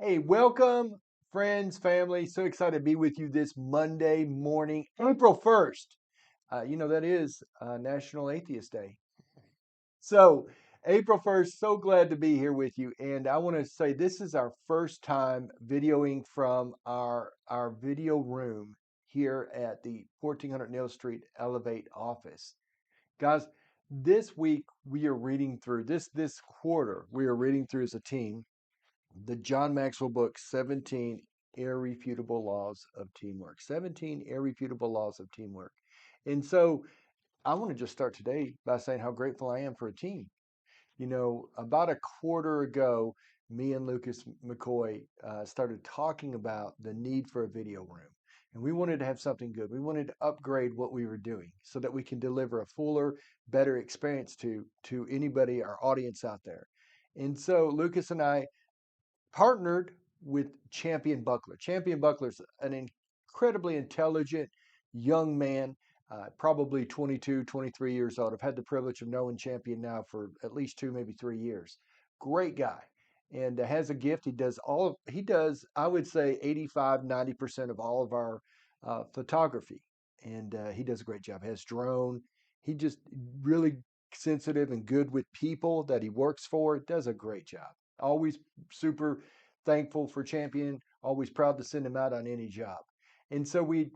Hey, welcome, friends, family. So excited to be with you this Monday morning, April 1st. That is National Atheist Day. So, April 1st, so glad to be here with you. And I want to say this is our first time videoing from our video room here at the 1400 Neal Street Elevate office. Guys, this week we are reading through this quarter, we are reading through as a team the John Maxwell book, 17 Irrefutable Laws of Teamwork. 17 Irrefutable Laws of Teamwork. And so I want to just start today by saying how grateful I am for a team. About a quarter ago, me and Lucas McCoy started talking about the need for a video room. And we wanted to have something good. We wanted to upgrade what we were doing so that we can deliver a fuller, better experience to anybody, our audience out there. And so Lucas and I partnered with Champion Buckler. Champion Buckler's an incredibly intelligent young man, probably 22, 23 years old. I've had the privilege of knowing Champion now for at least 2, maybe 3 years. Great guy. And has a gift. He does, I would say 85, 90% of all of our photography. And he does a great job. Has drone. He just really sensitive and good with people that he works for. Does a great job. Always super thankful for Champion, always proud to send him out on any job. And so we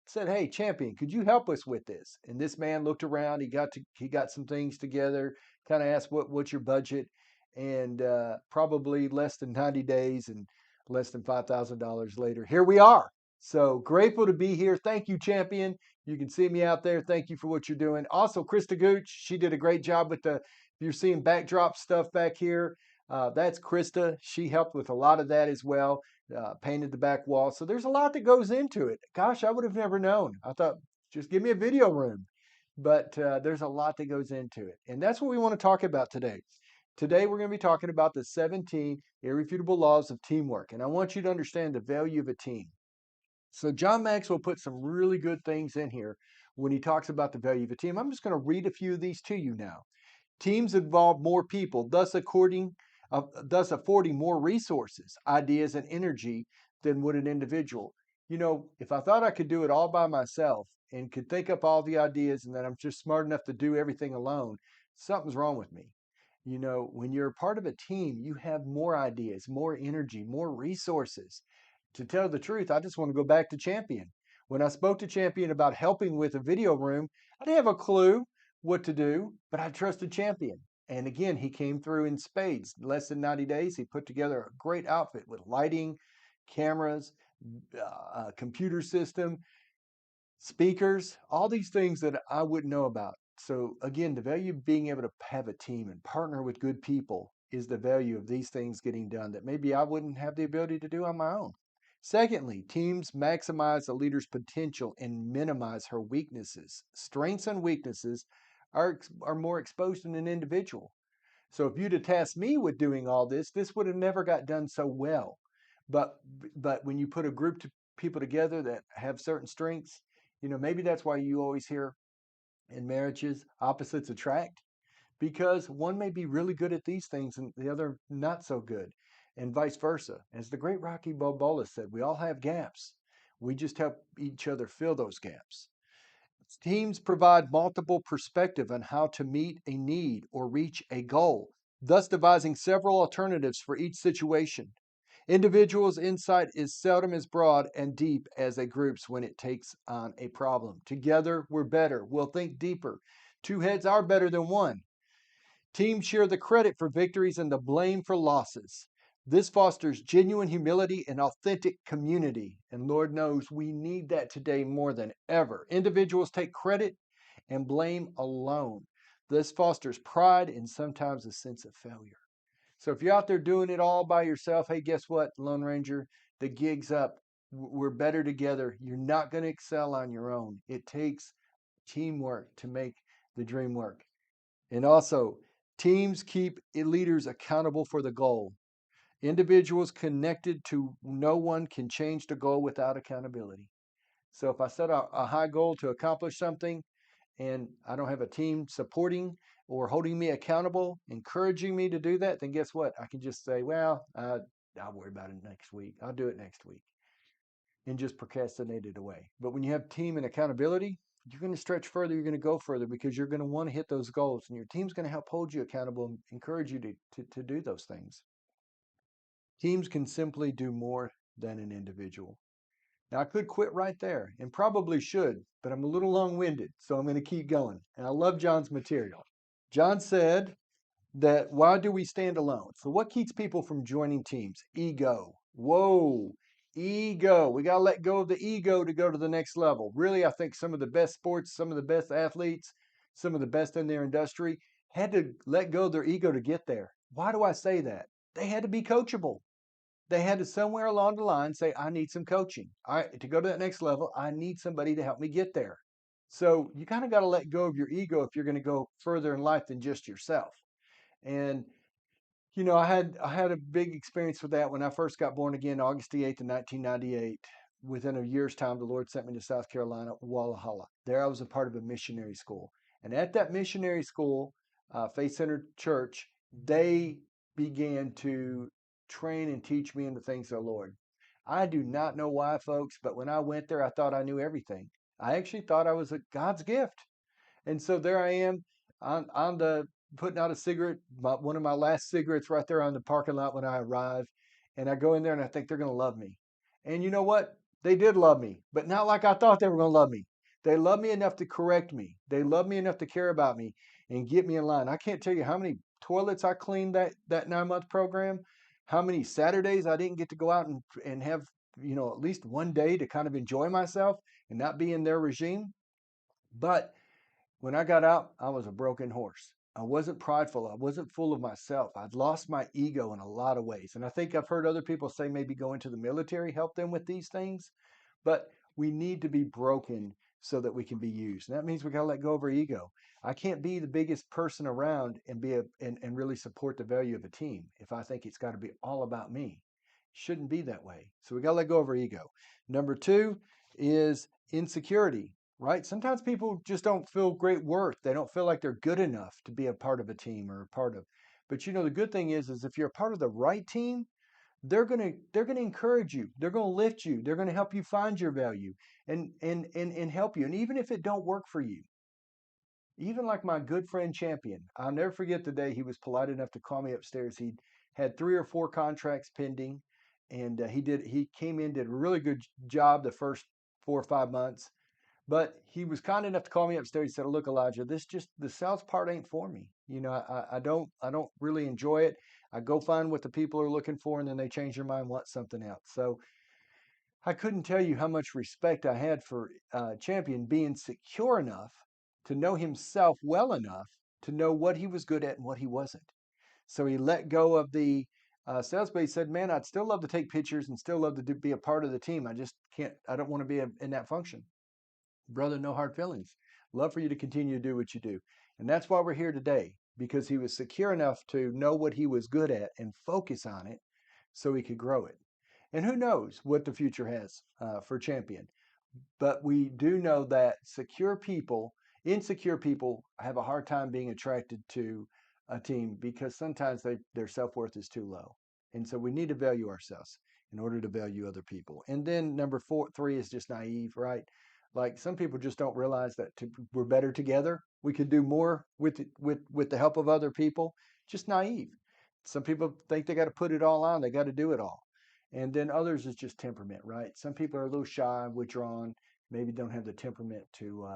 said, "Hey, Champion, could you help us with this?" And this man looked around. He got some things together. Kind of asked, "What's your budget?" And probably less than 90 days and less than $5,000 later, here we are. So grateful to be here. Thank you, Champion. You can see me out there. Thank you for what you're doing. Also, Krista Gooch, she did a great job with the. If you're seeing backdrop stuff back here, that's Krista. She helped with a lot of that as well, painted the back wall. So there's a lot that goes into it. Gosh, I would have never known. I thought, just give me a video room. But there's a lot that goes into it. And that's what we want to talk about today. Today, we're going to be talking about the 17 irrefutable laws of teamwork. And I want you to understand the value of a team. So, John Maxwell put some really good things in here when he talks about the value of a team. I'm just going to read a few of these to you now. Teams involve more people, thus affording more resources, ideas, and energy than would an individual. If I thought I could do it all by myself and could think up all the ideas and that I'm just smart enough to do everything alone, something's wrong with me. When you're a part of a team, you have more ideas, more energy, more resources. To tell the truth, I just want to go back to Champion. When I spoke to Champion about helping with a video room, I didn't have a clue what to do, but I trusted Champion. And again, he came through in spades. Less than 90 days, he put together a great outfit with lighting, cameras, computer system, speakers, all these things that I wouldn't know about. So again, the value of being able to have a team and partner with good people is the value of these things getting done that maybe I wouldn't have the ability to do on my own. Secondly, teams maximize the leader's potential and minimize her weaknesses. Strengths and weaknesses are more exposed in an individual. So if you'd have tasked me with doing all this would have never got done so well. But but when you put a group of people together that have certain strengths, maybe that's why you always hear in marriages opposites attract, because one may be really good at these things and the other not so good, and vice versa. As the great Rocky Balboa said, we all have gaps. We just help each other fill those gaps. Teams provide multiple perspective on how to meet a need or reach a goal, thus devising several alternatives for each situation. Individuals' insight is seldom as broad and deep as a group's when it takes on a problem. Together, we're better. We'll think deeper. Two heads are better than one. Teams share the credit for victories and the blame for losses. This fosters genuine humility and authentic community. And Lord knows we need that today more than ever. Individuals take credit and blame alone. This fosters pride and sometimes a sense of failure. So if you're out there doing it all by yourself, hey, guess what, Lone Ranger? The gig's up. We're better together. You're not going to excel on your own. It takes teamwork to make the dream work. And also, teams keep leaders accountable for the goal. Individuals connected to no one can change the goal without accountability. So if I set a high goal to accomplish something and I don't have a team supporting or holding me accountable, encouraging me to do that, then guess what? I can just say, well, I'll worry about it next week. I'll do it next week, and just procrastinate it away. But when you have team and accountability, you're going to stretch further. You're going to go further because you're going to want to hit those goals, and your team's going to help hold you accountable and encourage you to do those things. Teams can simply do more than an individual. Now, I could quit right there and probably should, but I'm a little long winded, so I'm going to keep going. And I love John's material. John said that why do we stand alone? So, what keeps people from joining teams? Ego. Whoa, ego. We got to let go of the ego to go to the next level. Really, I think some of the best sports, some of the best athletes, some of the best in their industry had to let go of their ego to get there. Why do I say that? They had to be coachable. They had to somewhere along the line say, I need some coaching. To go to that next level, I need somebody to help me get there. So you kind of got to let go of your ego if you're going to go further in life than just yourself. And I had a big experience with that when I first got born again, August the 8th of 1998. Within a year's time, the Lord sent me to South Carolina, Walla Halla. There I was a part of a missionary school. And at that missionary school, Faith Centered Church, they began to train and teach me in the things of the Lord. I do not know why, folks, but when I went there, I thought I knew everything. I actually thought I was a God's gift. And so there I am on the putting out a cigarette, one of my last cigarettes right there on the parking lot when I arrive. And I go in there and I think they're going to love me. And you know what? They did love me, but not like I thought they were going to love me. They loved me enough to correct me. They loved me enough to care about me and get me in line. I can't tell you how many toilets I cleaned that 9 month program, how many Saturdays I didn't get to go out and have, at least one day to kind of enjoy myself and not be in their regime. But when I got out, I was a broken horse. I wasn't prideful. I wasn't full of myself. I'd lost my ego in a lot of ways. And I think I've heard other people say maybe go into the military, help them with these things. But we need to be broken so that we can be used. And that means we got to let go of our ego. I can't be the biggest person around and and really support the value of a team if I think it's got to be all about me. It shouldn't be that way. So we got to let go of our ego. Number two is insecurity, right? Sometimes people just don't feel great worth. They don't feel like they're good enough to be a part of a team or a part of. But the good thing is if you're a part of the right team, they're gonna encourage you. They're gonna lift you. They're gonna help you find your value and help you. And even if it don't work for you, even like my good friend Champion, I'll never forget the day he was polite enough to call me upstairs. He had 3 or 4 contracts pending, and he came in, did a really good job the first 4 or 5 months. But he was kind enough to call me upstairs. He said, "Look, Elijah, the sales part ain't for me. I don't really enjoy it. I go find what the people are looking for, and then they change their mind, want something else." So I couldn't tell you how much respect I had for Champion being secure enough to know himself well enough to know what he was good at and what he wasn't. So he let go of the sales, but he said, "Man, I'd still love to take pictures and still love to be a part of the team. I just can't. I don't want to be in that function." Brother, no hard feelings. Love for you to continue to do what you do. And that's why we're here today, because he was secure enough to know what he was good at and focus on it so he could grow it. And who knows what the future has for Champion. But we do know that insecure people have a hard time being attracted to a team because sometimes their self worth is too low. And so we need to value ourselves in order to value other people. And then number three is just naive, right? Like some people just don't realize that we're better together. We could do more with the help of other people. Just naive. Some people think they got to put it all on. They got to do it all. And then others is just temperament, right? Some people are a little shy, withdrawn, maybe don't have the temperament to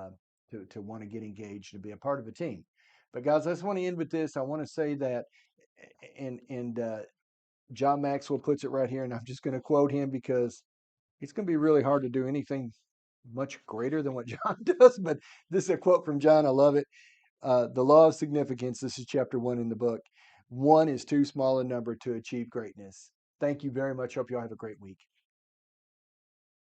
want to get engaged and be a part of a team. But guys, I just want to end with this. I want to say that, and John Maxwell puts it right here, and I'm just going to quote him because it's going to be really hard to do anything much greater than what John does. But this is a quote from John. I love it. The law of significance. This is chapter 1 in the book. One is too small a number to achieve greatness. Thank you very much. Hope you all have a great week.